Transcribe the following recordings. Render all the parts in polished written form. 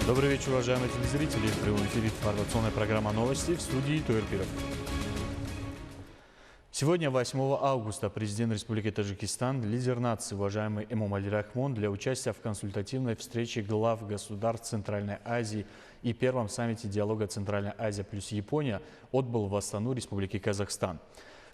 Добрый вечер, уважаемые телезрители. В прямом эфире информационная программа «Новости», в студии Туэр Пиров. Сегодня, 8 августа, президент Республики Таджикистан, лидер нации, уважаемый Эмомали Рахмон, для участия в консультативной встрече глав государств Центральной Азии и первом саммите диалога Центральная Азия плюс Япония отбыл в Астану Республики Казахстан.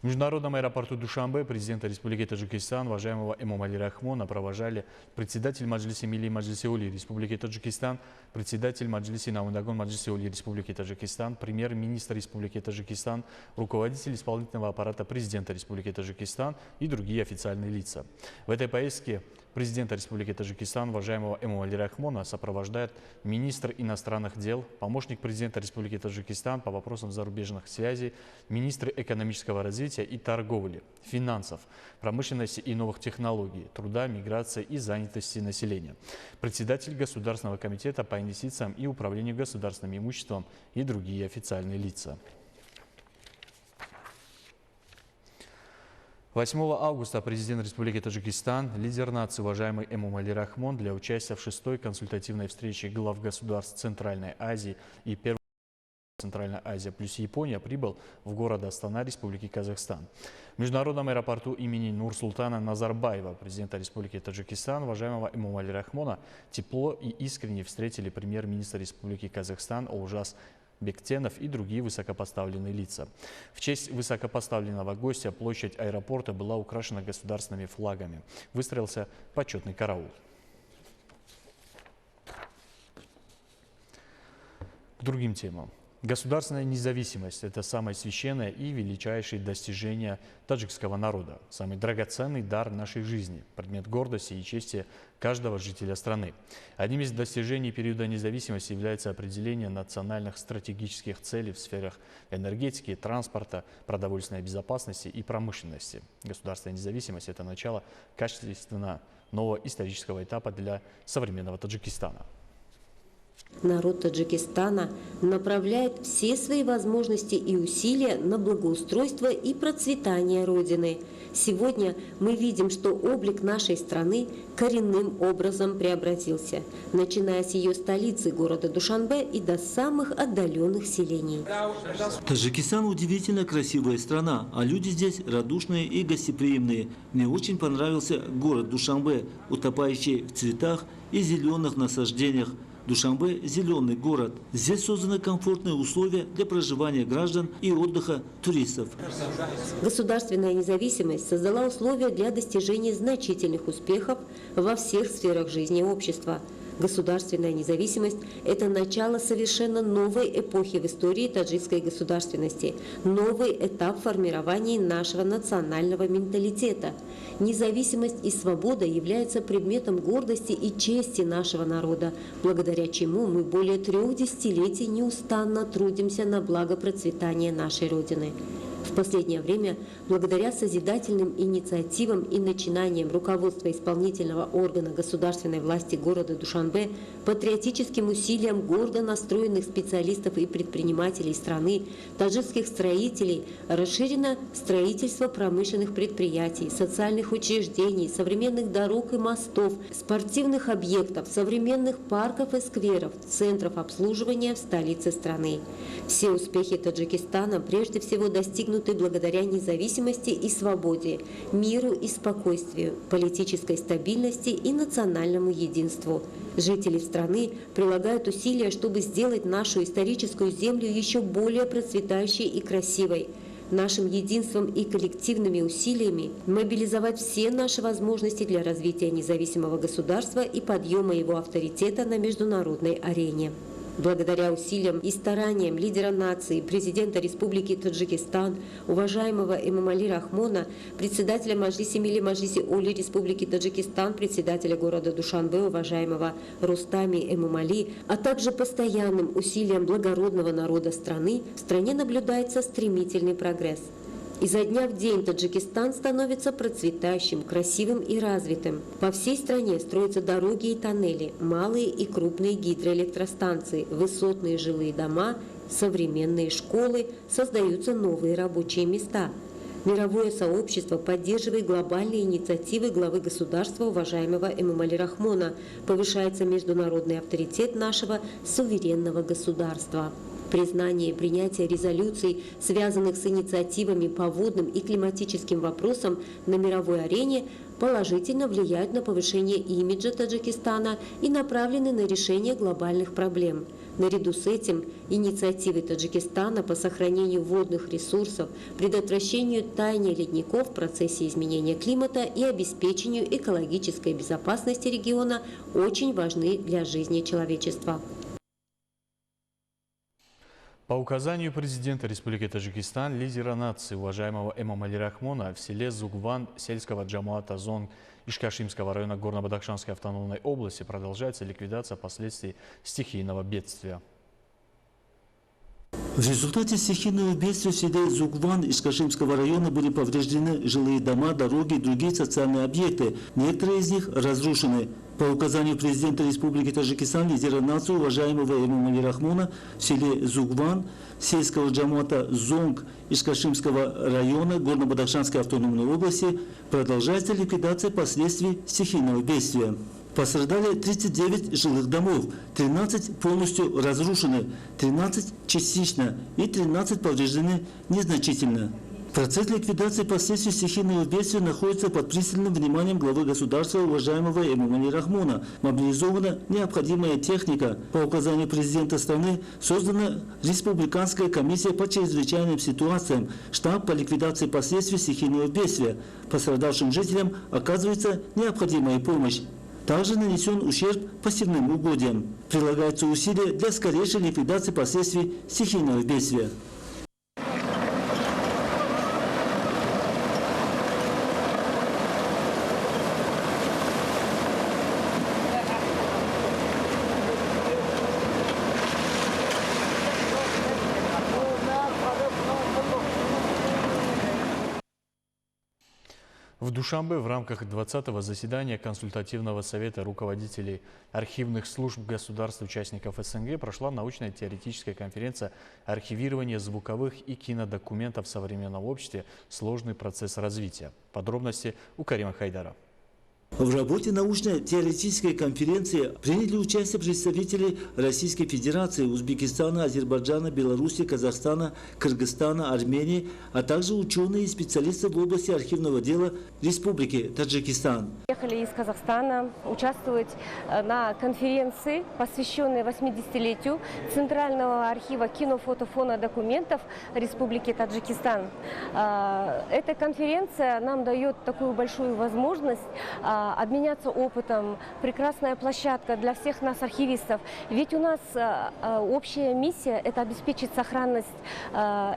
В международном аэропорту Душанбе президента Республики Таджикистан, уважаемого Эмомали Рахмона, провожали председатель Маджлиси Милли Маджлиси Оли Республики Таджикистан, председатель Маджлиси Наундагон Маджлиси Оли Республики Таджикистан, премьер-министр Республики Таджикистан, руководитель исполнительного аппарата президента Республики Таджикистан и другие официальные лица. В этой поездке президента Республики Таджикистан, уважаемого Эмомали Рахмона, сопровождает министр иностранных дел, помощник президента Республики Таджикистан по вопросам зарубежных связей, министр экономического развития и торговли, финансов, промышленности и новых технологий, труда, миграции и занятости населения, председатель Государственного комитета по инвестициям и управлению государственным имуществом и другие официальные лица. 8 августа президент Республики Таджикистан, лидер нации, уважаемый Эмомали Рахмон, для участия в 6-й консультативной встрече глав государств Центральной Азии и первой Центральная Азия плюс Япония прибыл в город Астана Республики Казахстан. В международном аэропорту имени Нурсултана Назарбаева, президента Республики Таджикистан, уважаемого Эмомали Рахмона, тепло и искренне встретили премьер-министр Республики Казахстан Олжас Бектенов и другие высокопоставленные лица. В честь высокопоставленного гостя площадь аэропорта была украшена государственными флагами. Выстроился почетный караул. К другим темам. Государственная независимость – это самое священное и величайшее достижение таджикского народа, самый драгоценный дар нашей жизни, предмет гордости и чести каждого жителя страны. Одним из достижений периода независимости является определение национальных стратегических целей в сферах энергетики, транспорта, продовольственной безопасности и промышленности. Государственная независимость – это начало качественно нового исторического этапа для современного Таджикистана. Народ Таджикистана направляет все свои возможности и усилия на благоустройство и процветание Родины. Сегодня мы видим, что облик нашей страны коренным образом преобразился, начиная с ее столицы города Душанбе и до самых отдаленных селений. Таджикистан удивительно красивая страна, а люди здесь радушные и гостеприимные. Мне очень понравился город Душанбе, утопающий в цветах и зеленых насаждениях. Душанбе – зеленый город. Здесь созданы комфортные условия для проживания граждан и отдыха туристов. Государственная независимость создала условия для достижения значительных успехов во всех сферах жизни общества. Государственная независимость – это начало совершенно новой эпохи в истории таджикской государственности, новый этап формирования нашего национального менталитета. Независимость и свобода являются предметом гордости и чести нашего народа, благодаря чему мы более 3 десятилетий неустанно трудимся на благо процветания нашей Родины. В последнее время, благодаря созидательным инициативам и начинаниям руководства исполнительного органа государственной власти города Душанбе, патриотическим усилиям гордо настроенных специалистов и предпринимателей страны, таджикских строителей, расширено строительство промышленных предприятий, социальных учреждений, современных дорог и мостов, спортивных объектов, современных парков и скверов, центров обслуживания в столице страны. Все успехи Таджикистана прежде всего достигнуты благодаря независимости и свободе, миру и спокойствию, политической стабильности и национальному единству. Жители страны прилагают усилия, чтобы сделать нашу историческую землю еще более процветающей и красивой. Нашим единством и коллективными усилиями мобилизовать все наши возможности для развития независимого государства и подъема его авторитета на международной арене. Благодаря усилиям и стараниям лидера нации, президента Республики Таджикистан, уважаемого Эмомали Рахмона, председателя Маджлиси Милли Маджлиси Оли Республики Таджикистан, председателя города Душанбе, уважаемого Рустами Эмомали, а также постоянным усилиям благородного народа страны, в стране наблюдается стремительный прогресс. Изо дня в день Таджикистан становится процветающим, красивым и развитым. По всей стране строятся дороги и тоннели, малые и крупные гидроэлектростанции, высотные жилые дома, современные школы, создаются новые рабочие места. Мировое сообщество поддерживает глобальные инициативы главы государства уважаемого Эмомали Рахмона. Повышается международный авторитет нашего суверенного государства. Признание и принятие резолюций, связанных с инициативами по водным и климатическим вопросам на мировой арене, положительно влияют на повышение имиджа Таджикистана и направлены на решение глобальных проблем. Наряду с этим инициативы Таджикистана по сохранению водных ресурсов, предотвращению таяния ледников в процессе изменения климата и обеспечению экологической безопасности региона очень важны для жизни человечества. По указанию президента Республики Таджикистан, лидера нации, уважаемого Эмомали Рахмона, в селе Зугван сельского джамуата Зонг Ишкашимского района Горно-Бадахшанской автономной области продолжается ликвидация последствий стихийного бедствия. В результате стихийного бедствия в селе Зугван Ишкашимского района были повреждены жилые дома, дороги и другие социальные объекты. Некоторые из них разрушены. По указанию президента Республики Таджикистан, лидера нации, уважаемого Эмомали Рахмона, в селе Зугван сельского джамуата Зонг Ишкашимского района Горно-Бадахшанской автономной области продолжается ликвидация последствий стихийного бедствия. Пострадали 39 жилых домов, 13 полностью разрушены, 13 частично и 13 повреждены незначительно. Процесс ликвидации последствий стихийного бедствия находится под пристальным вниманием главы государства, уважаемого Эмомали Рахмона. Мобилизована необходимая техника. По указанию президента страны создана Республиканская комиссия по чрезвычайным ситуациям, штаб по ликвидации последствий стихийного бедствия. Пострадавшим жителям оказывается необходимая помощь. Также нанесен ущерб пассивным угодьям. Прилагаются усилия для скорейшей ликвидации последствий стихийного бедствия. В Душанбе в рамках 20-го заседания Консультативного совета руководителей архивных служб государств-участников СНГ прошла научная теоретическая конференция «Архивирование звуковых и кинодокументов в современном обществе. Сложный процесс развития». Подробности у Карима Хайдара. В работе научно-теоретической конференции приняли участие представители Российской Федерации, Узбекистана, Азербайджана, Беларуси, Казахстана, Кыргызстана, Армении, а также ученые и специалисты в области архивного дела Республики Таджикистан. Приехали из Казахстана участвовать на конференции, посвященной 80-летию Центрального архива кино-фото-фонодокументов Республики Таджикистан. Эта конференция нам дает такую большую возможность обменяться опытом, прекрасная площадка для всех нас, архивистов. Ведь у нас общая миссия – это обеспечить сохранность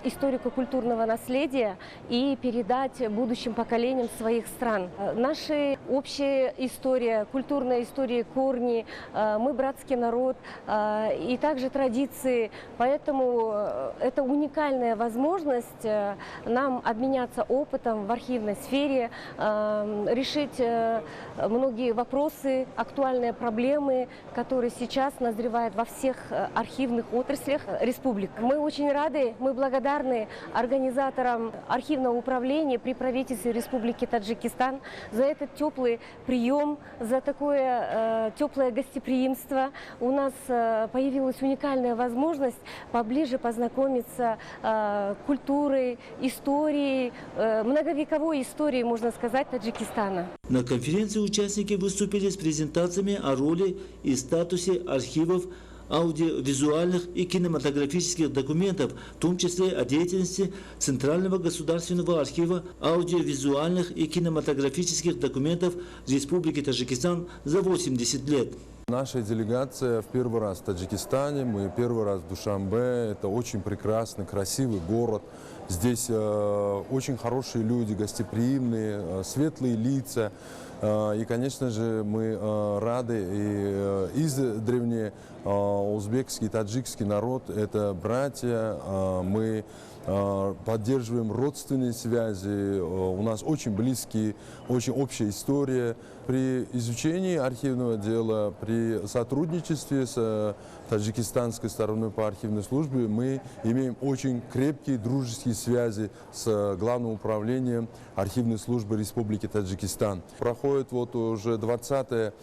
историко-культурного наследия и передать будущим поколениям своих стран. Наша общая история, культурная история, корни, мы братский народ и также традиции. Поэтому это уникальная возможность нам обменяться опытом в архивной сфере, решить многие вопросы, актуальные проблемы, которые сейчас назревают во всех архивных отраслях республик. Мы очень рады, мы благодарны организаторам архивного управления при правительстве Республики Таджикистан за этот теплый прием, за такое теплое гостеприимство. У нас появилась уникальная возможность поближе познакомиться с культурой, историей, многовековой историей, можно сказать, Таджикистана. На конференции участники выступили с презентациями о роли и статусе архивов, аудиовизуальных и кинематографических документов, в том числе о деятельности Центрального государственного архива аудиовизуальных и кинематографических документов Республики Таджикистан за 80 лет. Наша делегация в первый раз в Таджикистане, мы первый раз в Душанбе. Это очень прекрасный, красивый город. Здесь очень хорошие люди, гостеприимные, светлые лица. И, конечно же, мы рады и издревле узбекский и таджикский народ – это братья. Мы поддерживаем родственные связи, у нас очень близкие, очень общая история. При изучении архивного дела, при сотрудничестве с таджикистанской стороной по архивной службе мы имеем очень крепкие дружеские связи с Главным управлением архивной службы Республики Таджикистан. Проходит вот уже 20-е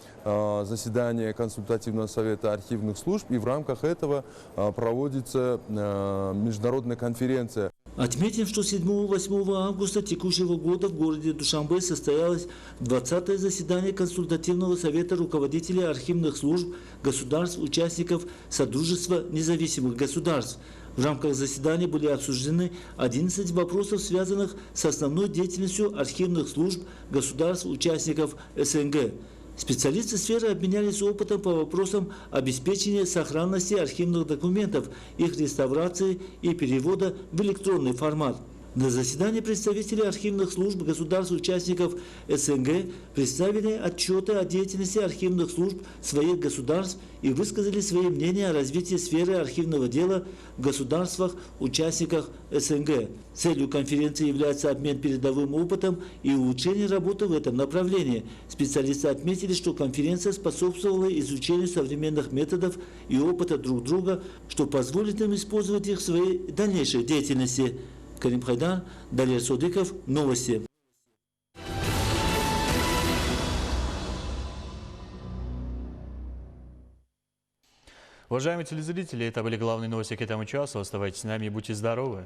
заседание Консультативного совета архивных служб, и в рамках этого проводится международная конференция. Отметим, что 7-8 августа текущего года в городе Душанбе состоялось 20-е заседание Консультативного совета руководителей архивных служб государств-участников Содружества независимых государств. В рамках заседания были обсуждены 11 вопросов, связанных с основной деятельностью архивных служб государств-участников СНГ. Специалисты сферы обменялись опытом по вопросам обеспечения сохранности архивных документов, их реставрации и перевода в электронный формат. На заседании представители архивных служб государств-участников СНГ представили отчеты о деятельности архивных служб своих государств и высказали свои мнения о развитии сферы архивного дела в государствах-участниках СНГ. Целью конференции является обмен передовым опытом и улучшение работы в этом направлении. Специалисты отметили, что конференция способствовала изучению современных методов и опыта друг друга, что позволит им использовать их в своей дальнейшей деятельности. Карим Хайдар, Далер Содиков, новости. Уважаемые телезрители, это были главные новости к этому часу. Оставайтесь с нами и будьте здоровы.